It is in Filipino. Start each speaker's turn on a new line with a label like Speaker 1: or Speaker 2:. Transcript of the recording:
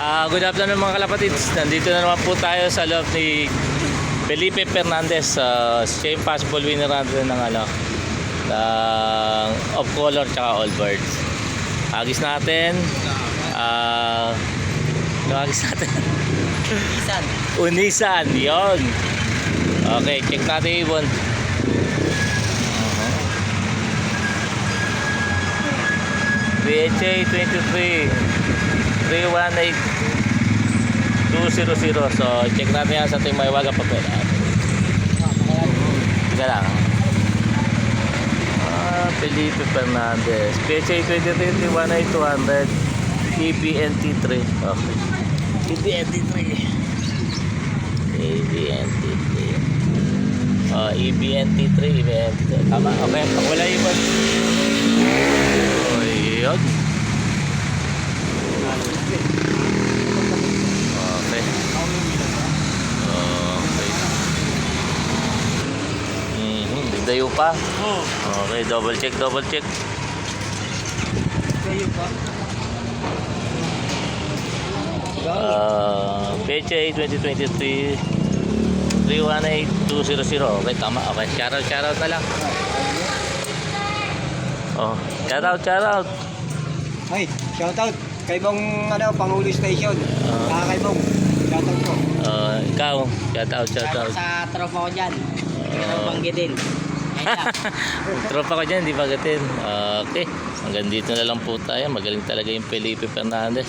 Speaker 1: Good afternoon mga kalapatids. Nandito na naman po tayo sa loob ni Felipe Fernandez. Siya yung possible winner natin ng of color tsaka all birds. Agis natin. Agis natin. Unisan. Yon. Okay, check natin ibon. BHA 23 318 200. So check natin yan sa ating Maywaga papel. Teka lang. Felipe Fernandez BHA 23 318 200 EBNT3. Okay, EBNT3 EBNT3 tama. Okay, wala ibon. Yun. Okay. Dayo pa. Okay, double check.
Speaker 2: Dayo pa.
Speaker 1: PHA 2023 318 200. Okay, tama. Okay, shoutout na lang. Oh, shoutout.
Speaker 2: Ay, shoutout kay Bong Pangulo Station. Kay Bong. Shoutout po.
Speaker 1: Ikaw, shoutout.
Speaker 3: Sa tropa ko dyan. Banggitin.
Speaker 1: Tropa ko dyan, di bagatin. Okay, hanggang dito na lang po tayo. Magaling talaga yung Felipe Fernandez.